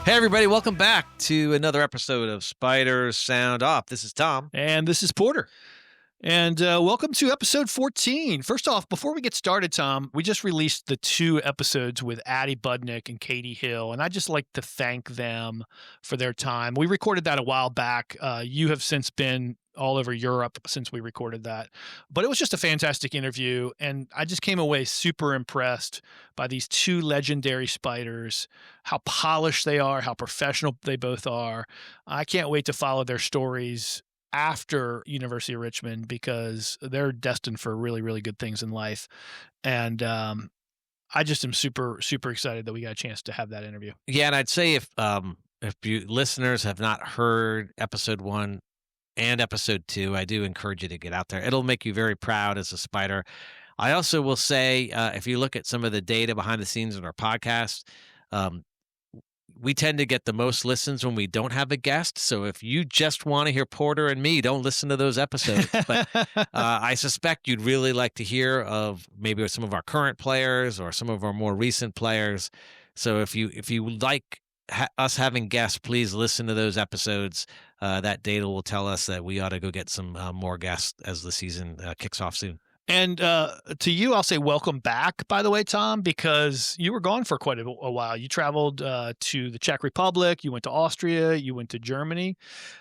Hey, everybody, welcome back to another episode of Spiders Sound Off. This is Tom. And this is Porter. And welcome to episode 14. First off, before we get started, Tom, we just released the 2 episodes with Addie Budnick and Katie Hill, and I'd just like to thank them for their time. We recorded that a while back. You have since been all over Europe since we recorded that. But it was just a fantastic interview, and I just came away super impressed by these 2 legendary Spiders, how polished they are, how professional they both are. I can't wait to follow their stories after University of Richmond because they're destined for really, really good things in life. And I just am super, super excited that we got a chance to have that interview. Yeah, and I'd say if you listeners have not heard episode 1 and episode 2, I do encourage you to get out there. It'll make you very proud as a Spider. I also will say, if you look at some of the data behind the scenes in our podcast, we tend to get the most listens when we don't have a guest. So if you just want to hear Porter and me, don't listen to those episodes. But I suspect you'd really like to hear of maybe some of our current players or some of our more recent players. So if you like us having guests, please listen to those episodes. That data will tell us that we ought to go get some more guests as the season kicks off soon. And to you, I'll say welcome back, by the way, Tom, because you were gone for quite a while. You traveled to the Czech Republic, you went to Austria, you went to Germany,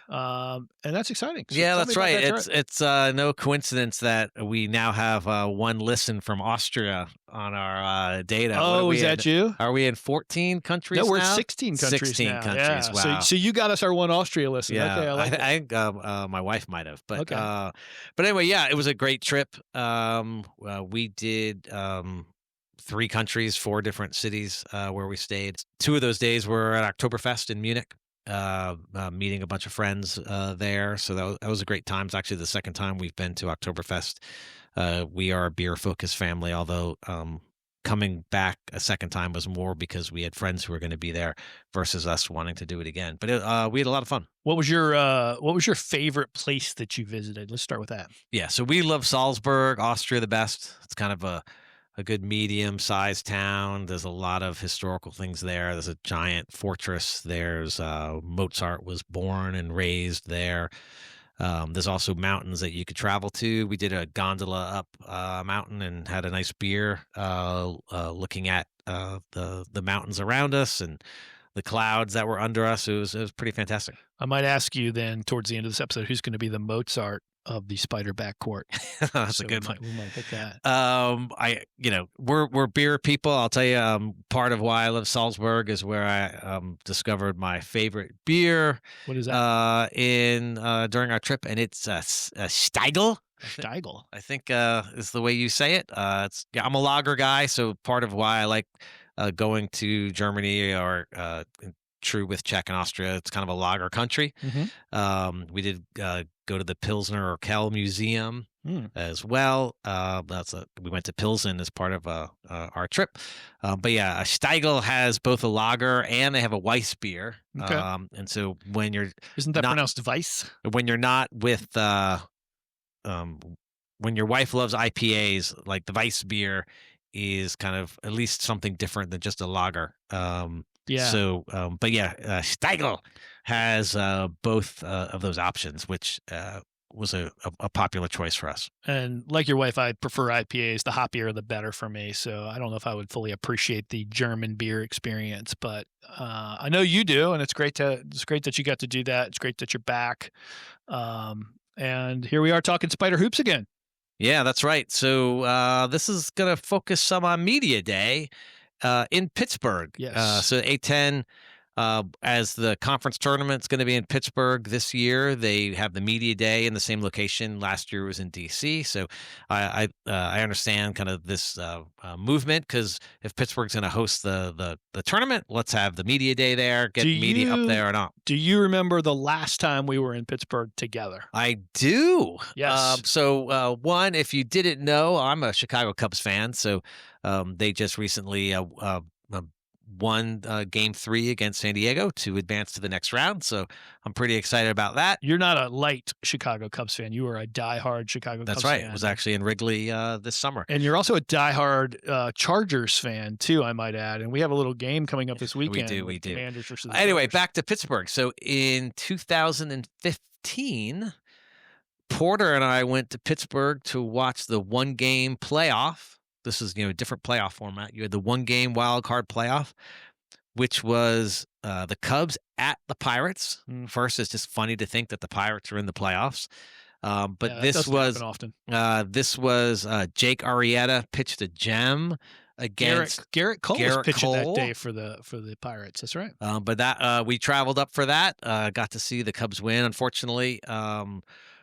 and that's exciting. So yeah, that's right. It's no coincidence that we now have 1 listen from Austria on our data. Oh, is that you? Are we in 14 countries No, we're now? 16 countries 16 now. countries, yeah. wow. So you got us our 1 Austria listen. Yeah, okay, I like I think my wife might have. But, okay. But anyway, yeah, it was a great trip. We did 3 countries, 4 different cities where we stayed. 2 of those days were at Oktoberfest in Munich, meeting a bunch of friends there. So that was a great time. It's actually the second time we've been to Oktoberfest. We are a beer-focused family, although coming back a second time was more because we had friends who were going to be there versus us wanting to do it again. But we had a lot of fun. What was your favorite place that you visited? Let's start with that. Yeah, so we love Salzburg, Austria the best. It's kind of a good medium-sized town. There's a lot of historical things there. There's a giant fortress. There's Mozart was born and raised there. There's also mountains that you could travel to. We did a gondola up a mountain and had a nice beer looking at the mountains around us and the clouds that were under us. It was pretty fantastic. I might ask you then towards the end of this episode, who's going to be the Mozart of the Spider backcourt? That's a good one. We might pick that. We're beer people. I'll tell you, part of why I love Salzburg is where I discovered my favorite beer. What is that? During our trip, and it's Steigl. Steigl, I think is the way you say it. I'm a lager guy, so part of why I like going to Germany or true with Czech and Austria. It's kind of a lager country. Mm-hmm. We did go to the Pilsner or Kell Museum as well. We went to Pilsen as part of our trip. But yeah, Steigl has both a lager and they have a Weiss beer. Okay. And so when you're isn't that pronounced Weiss? When you're not with when your wife loves IPAs, like the Weiss beer is kind of at least something different than just a lager. Yeah. So, but yeah, Steigl has both of those options, which was a popular choice for us. And like your wife, I prefer IPAs. The hoppier, the better for me. So I don't know if I would fully appreciate the German beer experience, but I know you do, and it's great that you got to do that. It's great that you're back. And here we are talking Spider Hoops again. Yeah, that's right. So this is going to focus some on Media Day in Pittsburgh. Yes. So A-10, as the conference tournament's going to be in Pittsburgh this year, they have the Media Day in the same location. Last year was in D.C. So I understand kind of this movement, because if Pittsburgh's going to host the tournament, let's have the Media Day there, get media up there and all. Do you remember the last time we were in Pittsburgh together? I do. Yes. So one, if you didn't know, I'm a Chicago Cubs fan. So they just recently won Game 3 against San Diego to advance to the next round. So I'm pretty excited about that. You're not a light Chicago Cubs fan. You are a diehard Chicago That's Cubs right. fan. I was actually in Wrigley this summer. And you're also a diehard Chargers fan, too, I might add. And we have a little game coming up this weekend. We do. Commanders versus the Anyway, Chargers. back to Pittsburgh. So in 2015, Porter and I went to Pittsburgh to watch the one-game playoff. This is, a different playoff format. You had the one-game wild card playoff, which was the Cubs at the Pirates. First, it's just funny to think that the Pirates are in the playoffs. But this was often. This was Jake Arrieta pitched a gem against Garrett Cole was Garrett pitching Cole. that day for the Pirates. That's right. But that we traveled up for that. Got to see the Cubs win. Unfortunately,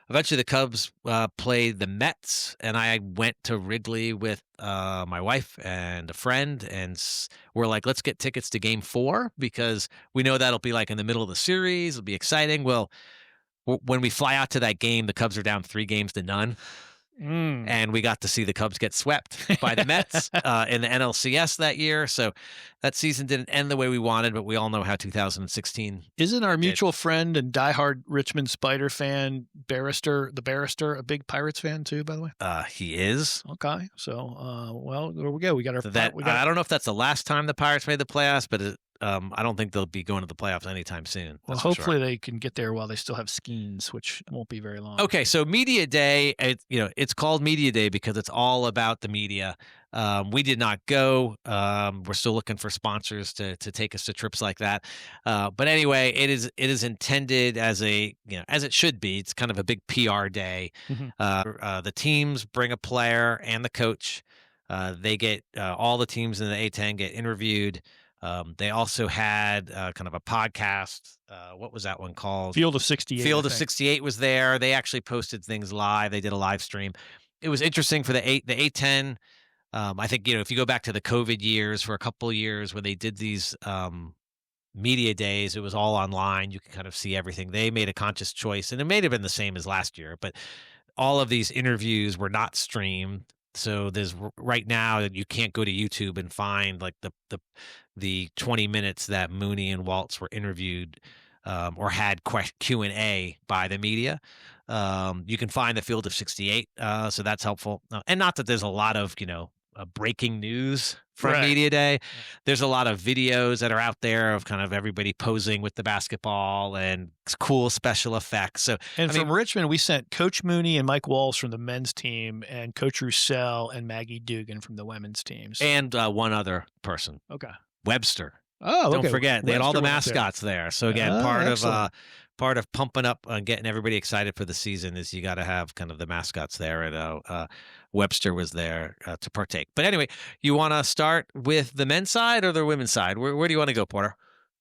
eventually the Cubs played the Mets, and I went to Wrigley with my wife and a friend, and we're like, let's get tickets to Game 4 because we know that'll be like in the middle of the series. It'll be exciting. Well, when we fly out to that game, the Cubs are down 3-0. And we got to see the Cubs get swept by the Mets in the NLCS that year. So that season didn't end the way we wanted, but we all know how 2016 Isn't our mutual friend and diehard Richmond Spider fan, Barrister, a big Pirates fan too, by the way? He is. Okay. So, well, there we go. We got our I don't know if that's the last time the Pirates made the playoffs, but I don't think they'll be going to the playoffs anytime soon. Well, hopefully they can get there while they still have Skeens, which won't be very long. Okay, so Media Day, it's called Media Day because it's all about the media. We did not go. We're still looking for sponsors to take us to trips like that. But anyway, it is intended as as it should be. It's kind of a big PR day. The teams bring a player and the coach. They get all the teams in the A-10 get interviewed. They also had kind of a podcast. What was that one called? Field of 68. Field of 68 was there. They actually posted things live. They did a live stream. It was interesting for the A-10. I think, if you go back to the COVID years, for a couple of years when they did these media days, it was all online. You could kind of see everything. They made a conscious choice, and it may have been the same as last year, but all of these interviews were not streamed. So there's right now you can't go to YouTube and find like the 20 minutes that Mooney and Waltz were interviewed or had Q&A by the media. You can find the Field of 68, so that's helpful. And not that there's a lot of breaking news from Media Day. There's a lot of videos that are out there of kind of everybody posing with the basketball and cool special effects. So, from Richmond, we sent Coach Mooney and Mike Walsh from the men's team, and Coach Roussel and Maggie Dugan from the women's teams, and one other person. Okay, Webster. Oh, okay. Don't forget, they had all the Webster mascots there. So again, part of pumping up and getting everybody excited for the season is you got to have kind of the mascots there. And Webster was there to partake. But anyway, you want to start with the men's side or the women's side? Where do you want to go, Porter?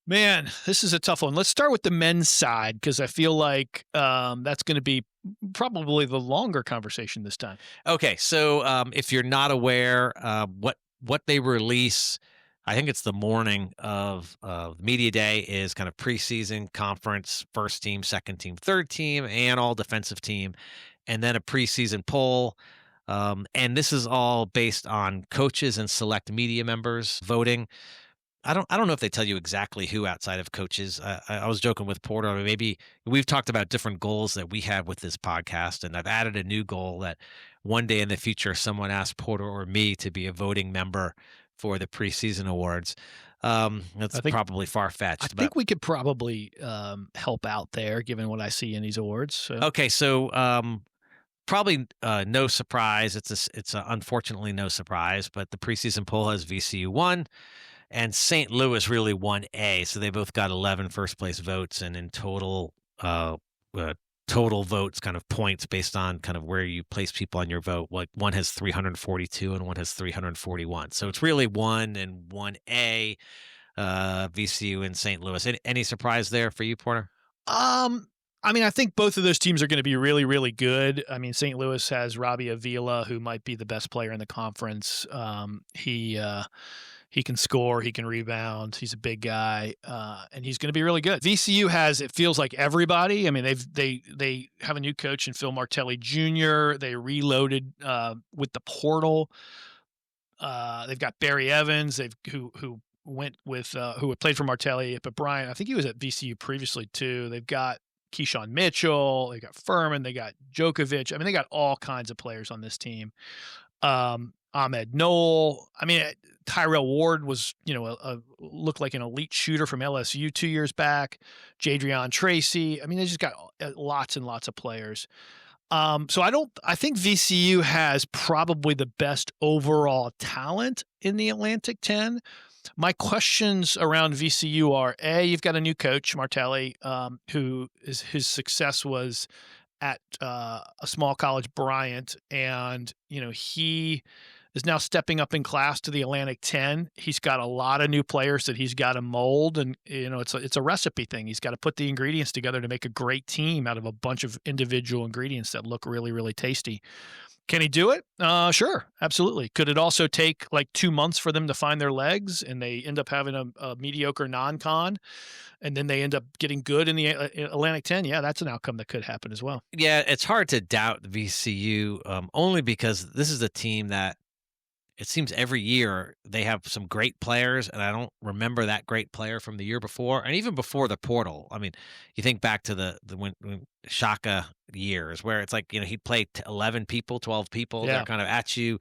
Man, this is a tough one. Let's start with the men's side because I feel like that's going to be probably the longer conversation this time. Okay, so if you're not aware, what they release, I think it's the morning of Media Day, is kind of preseason conference, first team, second team, third team, and all defensive team, and then a preseason poll. And this is all based on coaches and select media members voting. I don't know if they tell you exactly who outside of coaches. I was joking with Porter. I mean, maybe we've talked about different goals that we have with this podcast, and I've added a new goal that one day in the future, someone asks Porter or me to be a voting member for the preseason awards. That's probably far-fetched. I think we could probably help out there, given what I see in these awards. So. Okay, so probably no surprise. It's unfortunately no surprise, but the preseason poll has VCU 1, and St. Louis really 1A. So they both got 11 first-place votes, and in total votes, kind of points based on kind of where you place people on your vote. Like one has 342 and one has 341. So it's really 1 and 1A, VCU and St. Louis. Any surprise there for you, Porter? I think both of those teams are going to be really, really good. I mean, St. Louis has Robbie Avila, who might be the best player in the conference. He can score, he can rebound, he's a big guy, and he's going to be really good. VCU has, it feels like, everybody. I mean, they have a new coach in Phil Martelli Jr. They reloaded with the portal. They've got Barry Evans, who went with who had played for Martelli, but Bryant, I think he was at VCU previously too. They've got Keyshawn Mitchell, they got Furman, they got Djokovic. I mean, they got all kinds of players on this team. Ahmed Noel. I mean, Tyrell Ward was, looked like an elite shooter from LSU 2 years back. Jadrian Tracy. I mean, they just got lots and lots of players. So I think VCU has probably the best overall talent in the Atlantic 10. My questions around VCU are, you've got a new coach, Martelli, his success was at a small college, Bryant, and he is now stepping up in class to the Atlantic 10. He's got a lot of new players that he's got to mold, and it's a recipe thing. He's got to put the ingredients together to make a great team out of a bunch of individual ingredients that look really, really tasty. Can he do it? Sure, absolutely. Could it also take like 2 months for them to find their legs and they end up having a mediocre non-con and then they end up getting good in the Atlantic 10? Yeah, that's an outcome that could happen as well. Yeah, it's hard to doubt VCU, only because this is a team that it seems every year they have some great players, and I don't remember that great player from the year before, and even before the portal. I mean, you think back to the when Shaka years, where it's like he'd play 11 people, 12 people. Yeah. They're kind of at you.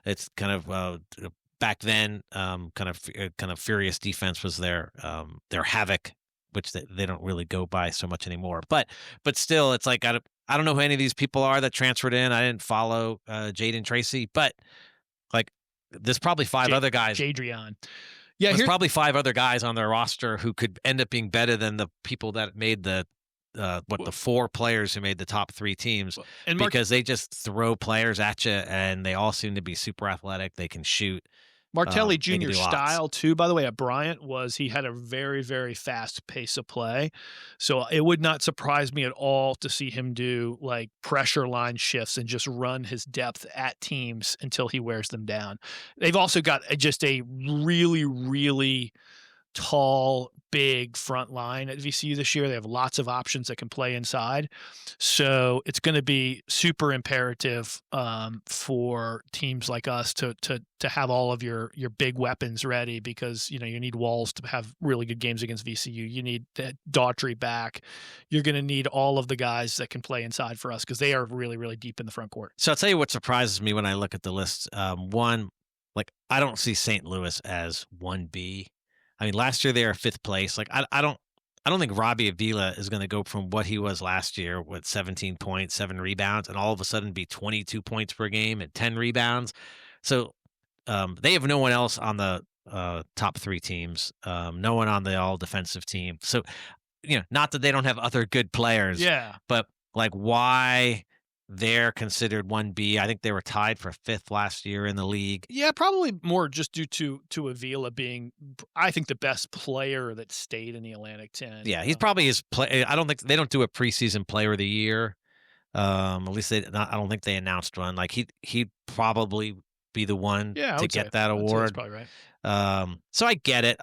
It's kind of back then, kind of furious defense was their havoc, which they don't really go by so much anymore. But still, it's like I don't know who any of these people are that transferred in. I didn't follow Jaden Tracy, but like there's probably five other guys. Jadrian. Yeah, there's probably 5 other guys on their roster who could end up being better than the people that made the 4 players who made the top 3 teams, and because they just throw players at you, and they all seem to be super athletic. They can shoot. Martelli Jr. style too, by the way, at Bryant was he had a very, very fast pace of play. So it would not surprise me at all to see him do like pressure line shifts and just run his depth at teams until he wears them down. They've also got just a really, really tall, big front line at VCU this year. They have lots of options that can play inside. So it's going to be super imperative for teams like us to have all of your big weapons ready, because you need Walls to have really good games against VCU. You need Daughtry back. You're going to need all of the guys that can play inside for us, because they are really, really deep in the front court. So I'll tell you what surprises me when I look at the list. One, like I don't see St. Louis as 1B. I mean, last year they were 5th place. Like I don't think Robbie Avila is going to go from what he was last year with 17 points, 7 rebounds, and all of a sudden be 22 points per game and 10 rebounds. So they have no one else on the top 3 teams, no one on the all defensive team. So not that they don't have other good players, but like why they're considered 1B. I think they were tied for 5th last year in the league. Yeah, probably more just due to Avila being, I think, the best player that stayed in the Atlantic 10. Yeah, he's probably his play. I don't think they don't do a preseason player of the year. At least I don't think they announced one. Like he'd probably be the one to get that award. That's probably right. So I get it.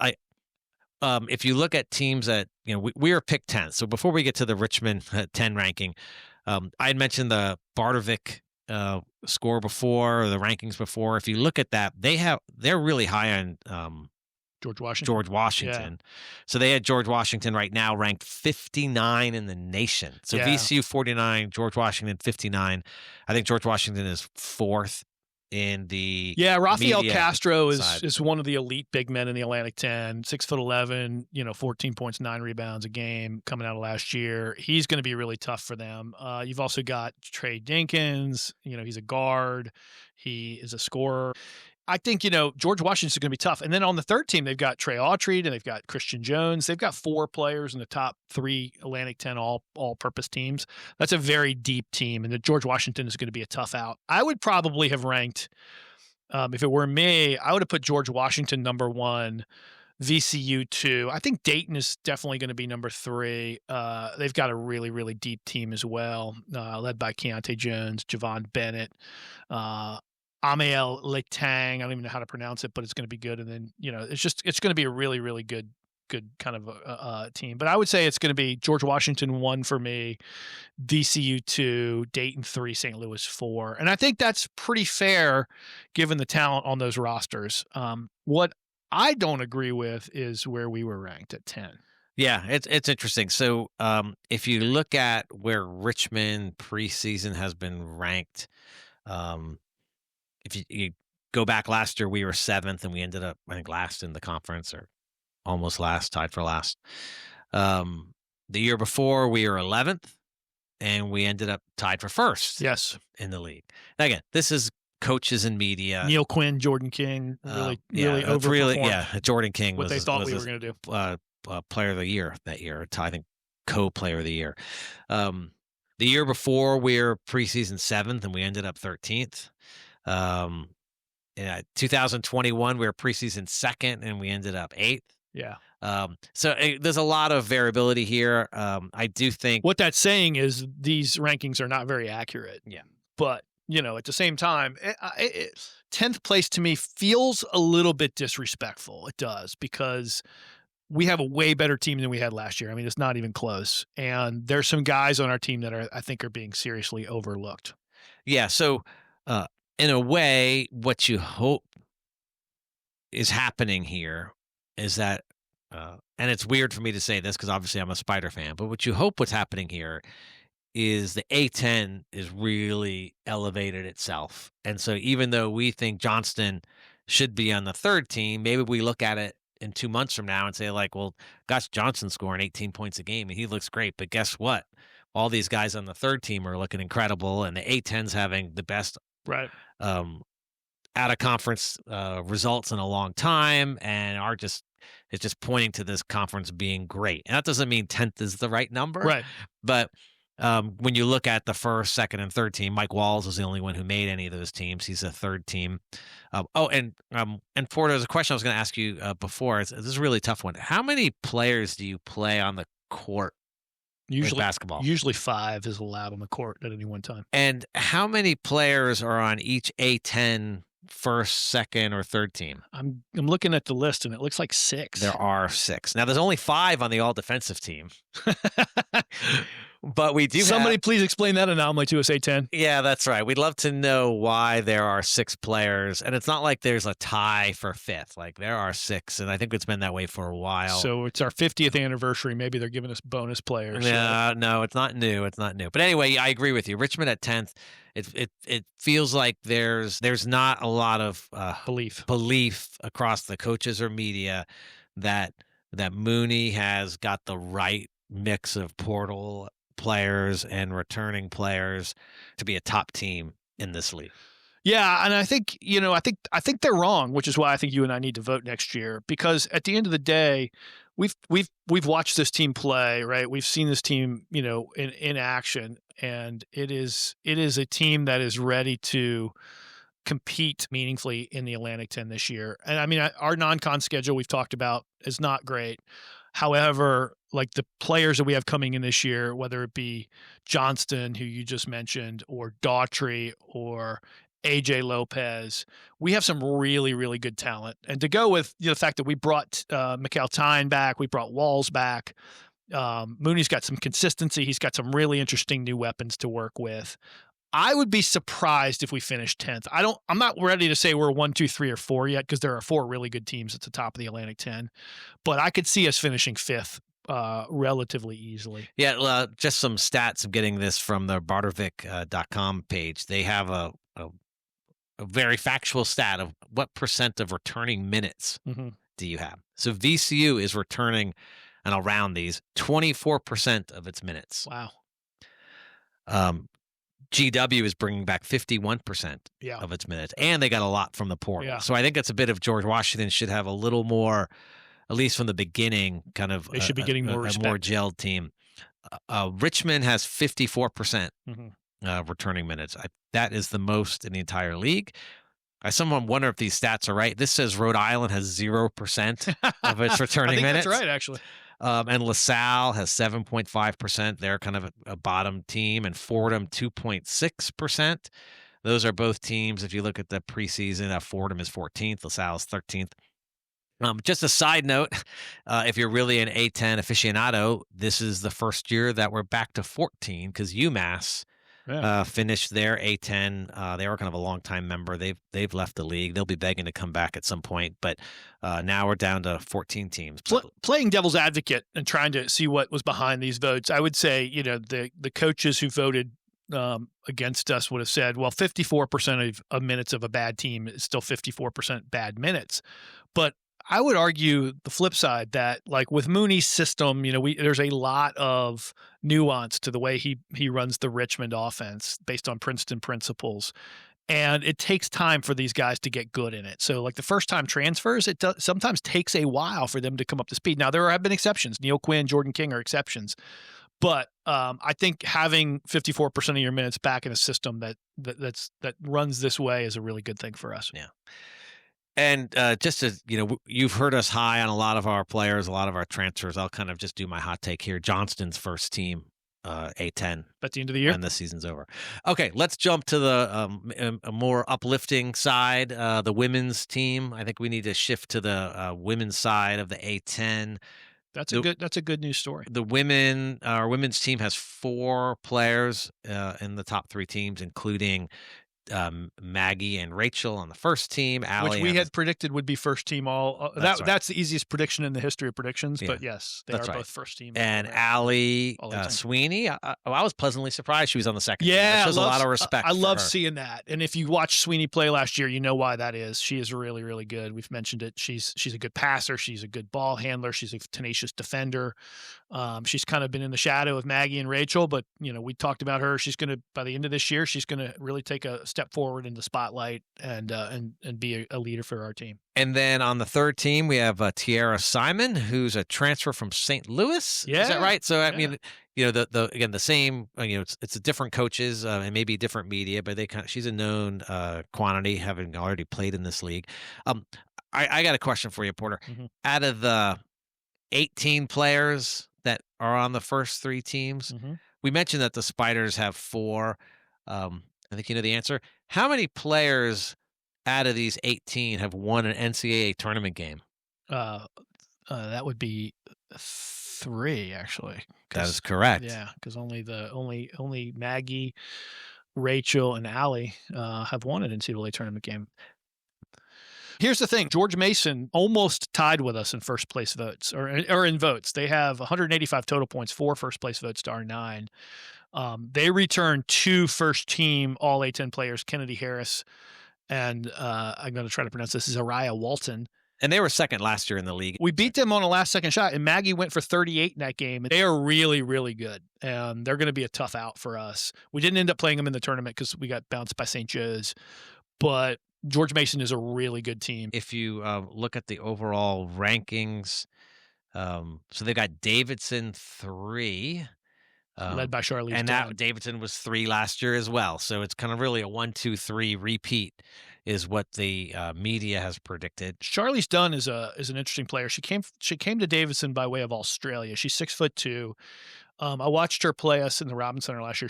If you look at teams that we are picked 10th. So before we get to the Richmond 10 ranking. I had mentioned the Bardovic score before, or the rankings before. If you look at that, they're really high on George Washington. Yeah. So they had George Washington right now ranked 59 in the nation. So VCU 49, George Washington 59. I think George Washington is 4th in the Rafael Castro is one of the elite big men in the Atlantic 10, 6'11", 14 points, 9 rebounds a game coming out of last year. He's going to be really tough for them. You've also got Trey Dinkins. He's a guard. He is a scorer. I think, George Washington's going to be tough. And then on the third team, they've got Trey Autry and they've got Christian Jones. They've got 4 players in the top 3 Atlantic 10 all-purpose teams. That's a very deep team, and the George Washington is going to be a tough out. I would probably have ranked, if it were me, I would have put George Washington number 1, VCU 2. I think Dayton is definitely going to be number 3. They've got a really, really deep team as well, led by Keontae Jones, Javon Bennett, Amiel Letang. I don't even know how to pronounce it, but it's going to be good. And then, it's going to be a really, really good kind of team. But I would say it's going to be George Washington 1 for me, VCU 2, Dayton 3, St. Louis 4. And I think that's pretty fair given the talent on those rosters. What I don't agree with is where we were ranked at 10. Yeah, it's interesting. So, if you look at where Richmond preseason has been ranked, um, if you go back last year, we were 7th, and we ended up, I think, last in the conference, or almost last, tied for last. The year before, we were 11th, and we ended up tied for first Yes. in the league. Now, again, this is coaches and media. Neil Quinn, Jordan King, really it's really, overperformed Jordan King what was they thought we was were going to do. player of the year that year. I think co-player of the year. The year before, we were preseason 7th, and we ended up 13th. 2021, we were preseason 2nd, and we ended up 8th. Yeah. So there's a lot of variability here. I do think what that's saying is these rankings are not very accurate. Yeah. But, at the same time, 10th place to me feels a little bit disrespectful. It does, because we have a way better team than we had last year. I mean, it's not even close. And there's some guys on our team that I think are being seriously overlooked. Yeah. So, in a way, what you hope is happening here is that, and it's weird for me to say this because obviously I'm a Spider fan, but what you hope what's happening here is the A-10 is really elevated itself. And so even though we think Johnston should be on the third team, maybe we look at it in 2 months from now and say, like, well, gosh, Johnston's scoring 18 points a game and he looks great. But guess what? All these guys on the third team are looking incredible, and the A-10's having the best out of conference results in a long time, and it's just pointing to this conference being great. And that doesn't mean 10th is the right number. Right. But when you look at the first, second, and third team, Mike Walls was the only one who made any of those teams. He's a third team. And Ford, there's a question I was going to ask you before. This is a really tough one. How many players do you play on the court? Usually basketball. Usually 5 is allowed on the court at any one time. And how many players are on each A-10 first, second, or third team? I'm looking at the list, and it looks like 6. There are 6. Now, there's only 5 on the all-defensive team. But we do Somebody please explain that anomaly to us, A-10. Yeah, that's right. We'd love to know why there are 6 players. And it's not like there's a tie for 5th. Like, there are 6, and I think it's been that way for a while. So it's our 50th anniversary. Maybe they're giving us bonus players. No, it's not new. It's not new. But anyway, I agree with you. Richmond at 10th, it feels like there's not a lot of belief across the coaches or media that Mooney has got the right mix of portal players and returning players to be a top team in this league. Yeah, and I think I think they're wrong, which is why I think you and I need to vote next year, because at the end of the day, we've watched this team play, right? We've seen this team, in action, and it is a team that is ready to compete meaningfully in the Atlantic 10 this year. And I mean, our non-con schedule we've talked about is not great. However, like the players that we have coming in this year, whether it be Johnston, who you just mentioned, or Daughtry, or AJ Lopez, we have some really, really good talent. And to go with the fact that we brought McAltyne back, we brought Walls back, Mooney's got some consistency. He's got some really interesting new weapons to work with. I would be surprised if we finish 10th. I'm not ready to say we're 1, 2, 3, or 4 yet, because there are 4 really good teams at the top of the Atlantic 10. But I could see us finishing 5th relatively easily. Yeah, just some stats. I'm getting this from the Bartervik.com page. They have a very factual stat of what percent of returning minutes do you have. So VCU is returning, and I'll round these, 24% of its minutes. Wow. GW is bringing back 51% of its minutes, and they got a lot from the portal. Yeah. So I think that's a bit of George Washington should have a little more, at least from the beginning, kind of they should be getting more respect. A more gelled team. Richmond has 54% returning minutes. That is the most in the entire league. I somewhat wonder if these stats are right. This says Rhode Island has 0% of its returning minutes. That's right, actually. And LaSalle has 7.5%. They're kind of a bottom team. And Fordham, 2.6%. Those are both teams. If you look at the preseason, Fordham is 14th. LaSalle is 13th. Just a side note, if you're really an A-10 aficionado, this is the first year that we're back to 14 because UMass Yeah. finished their A-10. They were kind of a long-time member. They've left the league. They'll be begging to come back at some point, but now we're down to 14 teams. But Playing devil's advocate and trying to see what was behind these votes, I would say, the coaches who voted against us would have said, well, 54% of minutes of a bad team is still 54% bad minutes. But I would argue the flip side that, like with Mooney's system, there's a lot of nuance to the way he runs the Richmond offense based on Princeton principles. And it takes time for these guys to get good in it. So, like the first time transfers, it sometimes takes a while for them to come up to speed. Now, there have been exceptions. Neil Quinn, Jordan King are exceptions. But I think having 54% of your minutes back in a system that runs this way is a really good thing for us. Yeah. And just as you've heard us high on a lot of our players, a lot of our transfers. I'll kind of just do my hot take here. Johnston's first team, A-10 at the end of the year, and the season's over. Okay, let's jump to the a more uplifting side, the women's team. I think we need to shift to the women's side of the A-10. That's a good news story. Our women's team has 4 players in the top 3 teams, including Maggie and Rachel on the first team, Allie, which we had predicted would be first team all. That's the easiest prediction in the history of predictions. Yeah, but yes, they are both first team. And Allie Sweeney, I was pleasantly surprised she was on the second team. Yeah, that shows a lot of respect. I love seeing that. And if you watch Sweeney play last year, you know why that is. She is really, really good. We've mentioned it. She's a good passer. She's a good ball handler. She's a tenacious defender. She's kind of been in the shadow of Maggie and Rachel, but we talked about her. She's going to, by the end of this year, she's going to really take a step forward in the spotlight and be a leader for our team. And then on the third team, we have Tiara Simon, who's a transfer from St. Louis. Yeah. Is that right? So, I mean, the same, it's different coaches and maybe different media, but she's a known quantity, having already played in this league. I got a question for you, Porter. Mm-hmm. Out of the 18 players that are on the first 3 teams, mm-hmm. we mentioned that the Spiders have 4. I think you know the answer. How many players out of these 18 have won an NCAA tournament game? That would be 3, actually. That is correct. Yeah, because only Maggie, Rachel, and Allie have won an NCAA tournament game. Here's the thing. George Mason almost tied with us in first place votes or in votes. They have 185 total points, 4 first place votes to our 9. They returned 2 first team all A-10 players, Kennedy Harris and I'm going to try to pronounce this, Zariah Walton. And they were second last year in the league. We beat them on a last-second shot, and Maggie went for 38 in that game. They are really, really good, and they're going to be a tough out for us. We didn't end up playing them in the tournament because we got bounced by St. Joe's, but George Mason is a really good team. If you look at the overall rankings, so they got Davidson 3. Led by Charlize and Dunn. that Davidson was 3 last year as well. So it's kind of really a 1, 2, 3 repeat is what the media has predicted. Charlize Dunn is an interesting player. She came to Davidson by way of Australia. She's 6'2". I watched her play us in the Robinson Center last year.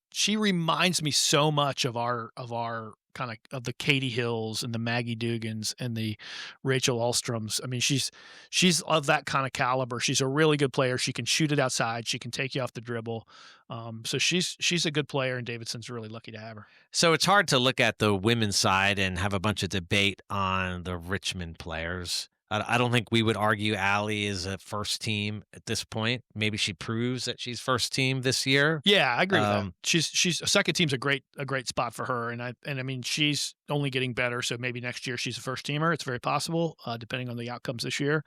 She reminds me so much of our kind of the Katie Hills and the Maggie Dugans and the Rachel Alstroms. I mean, she's of that kind of caliber. She's a really good player. She can shoot it outside. She can take you off the dribble. So she's a good player, and Davidson's really lucky to have her. So it's hard to look at the women's side and have a bunch of debate on the Richmond players. I don't think we would argue Allie is a first team at this point. Maybe she proves that she's first team this year. Yeah, I agree with that. She's a second team's a great spot for her, and I mean she's only getting better. So maybe next year she's a first teamer. It's very possible, depending on the outcomes this year.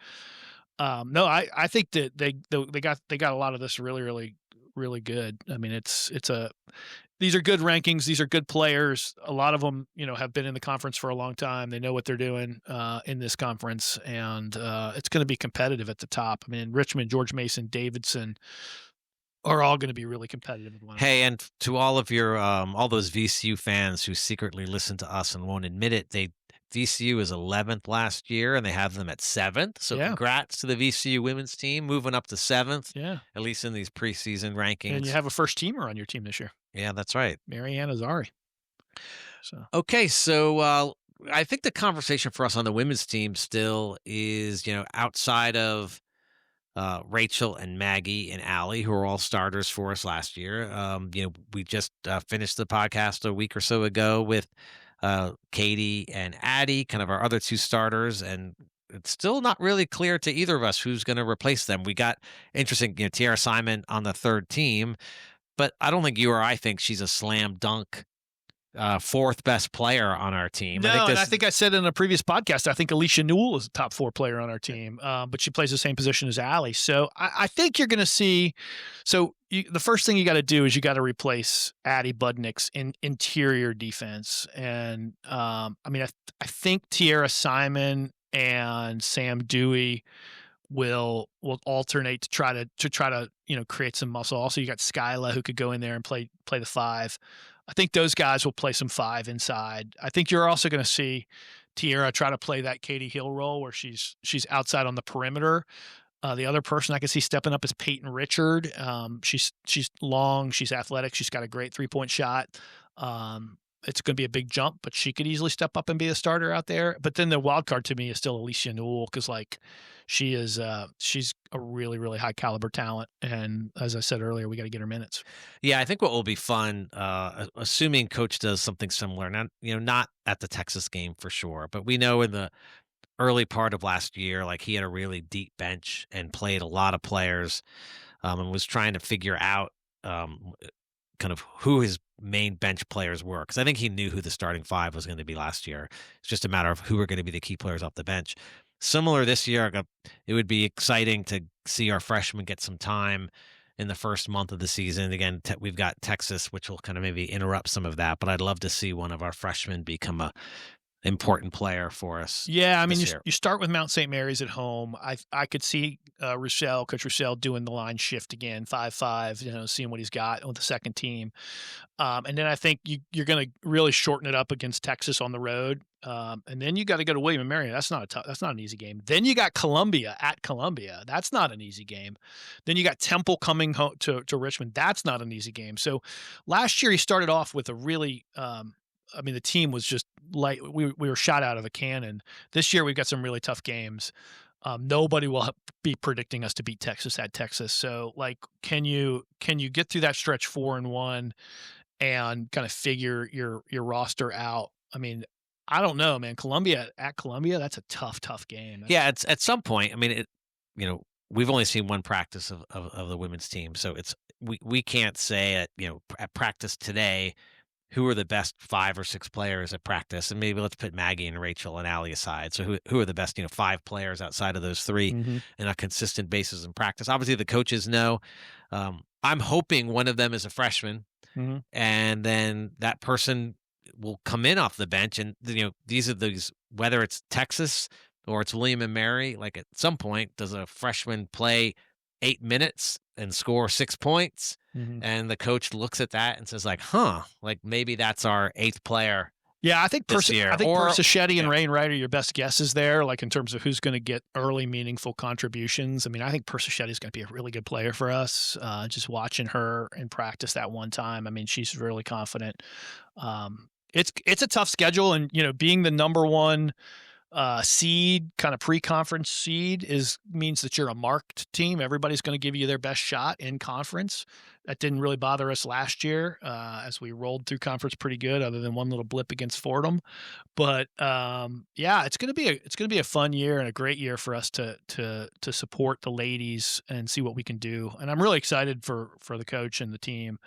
No, I think that they got a lot of this really, really, really good. I mean, these are good rankings. These are good players. A lot of them, have been in the conference for a long time. They know what they're doing in this conference, and it's going to be competitive at the top. I mean, Richmond, George Mason, Davidson are all going to be really competitive. Hey, and to all of your all those VCU fans who secretly listen to us and won't admit it, VCU is 11th last year, and they have them at 7th. So congrats to the VCU women's team moving up to 7th. Yeah, at least in these preseason rankings. And you have a first teamer on your team this year. Yeah, that's right. Marianne Azari. Okay, so I think the conversation for us on the women's team still is, outside of Rachel and Maggie and Allie, who are all starters for us last year. We just finished the podcast a week or so ago with Katie and Addie, kind of our other two starters, and it's still not really clear to either of us who's going to replace them. We got interesting, Tiara Simon on the third team, but I don't think you or I think she's a slam dunk fourth best player on our team. I think No, and I this. think I said in a previous podcast, I think Alicia Newell is a top 4 player on our team, but she plays the same position as Allie. So I think you're going to see. So the first thing you got to do is you got to replace Addie Budnick's interior defense, and I mean I think Tiara Simon and Sam Dewey will alternate to try to create some muscle. Also, you got Skyla who could go in there and play the 5. I think those guys will play some 5 inside. I think you're also going to see Tierra try to play that Katie Hill role where she's outside on the perimeter. The other person I can see stepping up is Peyton Richard. She's long, she's athletic, she's got a great 3-point shot. It's going to be a big jump, but she could easily step up and be a starter out there. But then the wild card to me is still Alicia Newell because she's a really, really high caliber talent. And as I said earlier, we got to get her minutes. Yeah, I think what will be fun, assuming coach does something similar, not at the Texas game for sure, but we know in the early part of last year, like he had a really deep bench and played a lot of players, and was trying to figure out kind of who his main bench players were. Because I think he knew who the starting 5 was going to be last year. It's just a matter of who are going to be the key players off the bench. Similar this year, it would be exciting to see our freshmen get some time in the first month of the season. Again, we've got Texas, which will kind of maybe interrupt some of that, but I'd love to see one of our freshmen become a important player for us. Yeah, I mean, this year. you start with Mount St. Mary's at home. I could see Coach Rochelle doing the line shift again, 5-5, seeing what he's got with the second team. And then I think you're going to really shorten it up against Texas on the road. And then you got to go to William and Mary. That's not an easy game. Then you got Columbia at Columbia. That's not an easy game. Then you got Temple coming home to Richmond. That's not an easy game. So last year he started off with a really the team was just like we were shot out of a cannon. This year we've got some really tough games. Nobody will be predicting us to beat Texas at Texas. So, can you get through that stretch 4-1 and kind of figure your roster out? I mean, I don't know, man. Columbia, that's a tough game. Yeah, it's at some point. I mean, we've only seen one practice of the women's team, so we can't say at practice today who are the best 5 or 6 players at practice, and maybe let's put Maggie and Rachel and Allie aside. So who are the best 5 players outside of those 3 in a consistent basis in practice? Obviously, the coaches know. I'm hoping one of them is a freshman, and then that person will come in off the bench, and these are these, whether it's Texas or it's William and Mary. Like at some point, does a freshman play 8 minutes and score 6 points? And the coach looks at that and says, maybe that's our 8th player. Yeah, I think Persichetti and Rain Wright are your best guesses there, in terms of who's going to get early meaningful contributions. I mean, I think Persichetti is going to be a really good player for us. Just watching her in practice that one time, I mean, she's really confident. It's a tough schedule, and being the number 1 seed, kind of pre-conference seed, means that you're a marked team. Everybody's going to give you their best shot in conference. That didn't really bother us last year, as we rolled through conference pretty good, other than one little blip against Fordham. But it's going to be a fun year and a great year for us to support the ladies and see what we can do. And I'm really excited for the coach and the team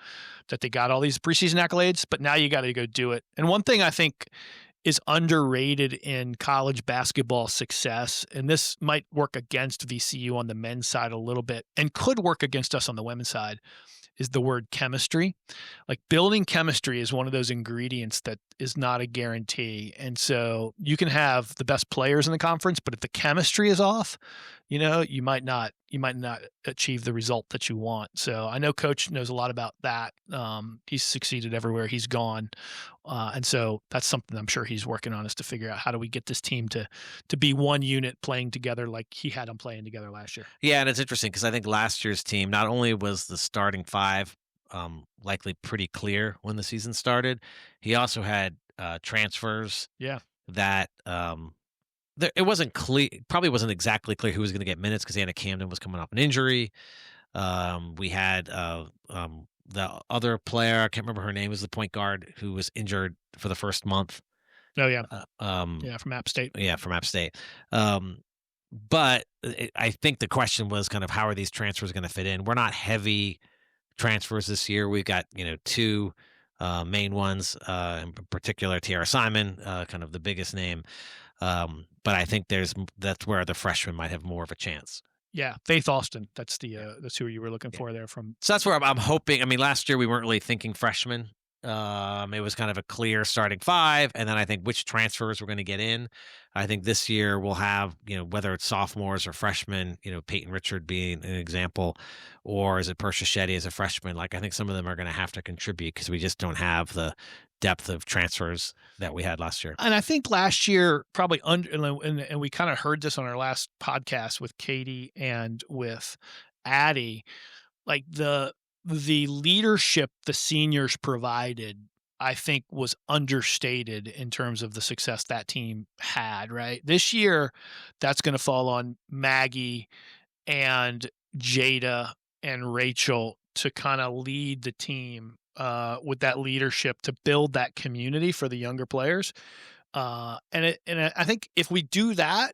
that they got all these preseason accolades, but now you got to go do it. And one thing I think is underrated in college basketball success, and this might work against VCU on the men's side a little bit and could work against us on the women's side, is the word chemistry. Building chemistry is one of those ingredients that is not a guarantee. And so you can have the best players in the conference, but if the chemistry is off, you might not achieve the result that you want. So I know Coach knows a lot about that. He's succeeded everywhere he's gone. And so that's something I'm sure he's working on, is to figure out how do we get this team to be one unit playing together like he had them playing together last year. Yeah, and it's interesting because I think last year's team, not only was the starting 5 likely pretty clear when the season started, he also had transfers that it wasn't clear. Probably wasn't exactly clear who was going to get minutes because Anna Camden was coming off an injury. We had the other player. I can't remember her name. Was the point guard who was injured for the first month. Oh yeah, Um, yeah, from App State. yeah, from App State. But I think the question was kind of how are these transfers going to fit in? We're not heavy transfers this year. We've got two main ones, in particular Tiara Simon, kind of the biggest name. But I think that's where the freshmen might have more of a chance. Yeah, Faith Austin. That's who you were looking for there from. So that's where I'm hoping. I mean, last year we weren't really thinking freshmen. It was kind of a clear starting five, and then I think which transfers we're going to get in. I think this year we'll have, whether it's sophomores or freshmen, Peyton Richard being an example, or is it Persia Shetty as a freshman? Like, I think some of them are going to have to contribute because we just don't have the depth of transfers that we had last year. And I think last year probably and we kind of heard this on our last podcast with Katie and with Addie, like the leadership the seniors provided, I think was understated in terms of the success that team had, right? This year, that's going to fall on Maggie and Jada and Rachel to kind of lead the team with that leadership to build that community for the younger players. And I think if we do that,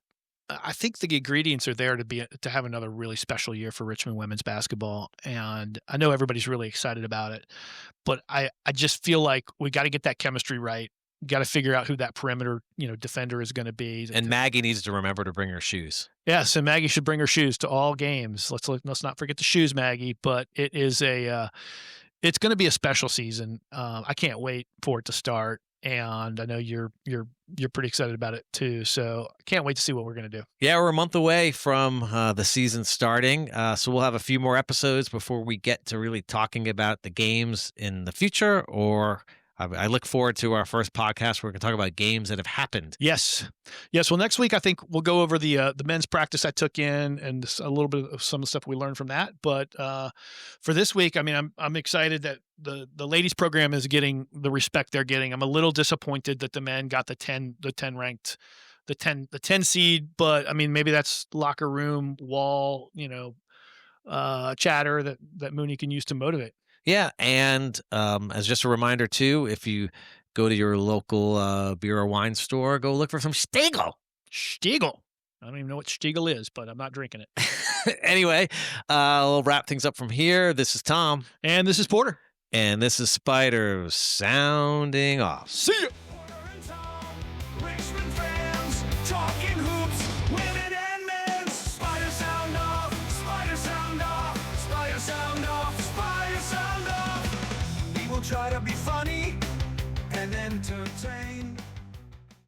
I think the ingredients are there to have another really special year for Richmond women's basketball. And I know everybody's really excited about it, but I just feel like we got to get that chemistry right. Got to figure out who that perimeter, defender is going to be. And Maggie needs to remember to bring her shoes. Yes, and Maggie should bring her shoes to all games. Let's not forget the shoes, Maggie. But it is it's going to be a special season. I can't wait for it to start. And I know you're pretty excited about it too. So I can't wait to see what we're going to do. Yeah, we're a month away from the season starting. So we'll have a few more episodes before we get to really talking about the games in the future. Or I look forward to our first podcast where we can talk about games that have happened. Yes. Well, next week I think we'll go over the men's practice I took in and a little bit of some of the stuff we learned from that. But for this week, I mean, I'm excited that the ladies program is getting the respect they're getting. I'm a little disappointed that the men got the 10 ranked, the 10 seed, but I mean, maybe that's locker room wall, chatter that Mooney can use to motivate. Yeah, and as just a reminder too, if you go to your local beer or wine store, go look for some Steigl. Steigl. I don't even know what Steigl is, but I'm not drinking it. Anyway, we'll wrap things up from here. This is Tom. And this is Porter. And this is Spider sounding off. See ya. Richmond fans talking hoops, women and men. Spider sound off, spider sound off, spider sound off, spider sound off. We will try to be funny and entertain.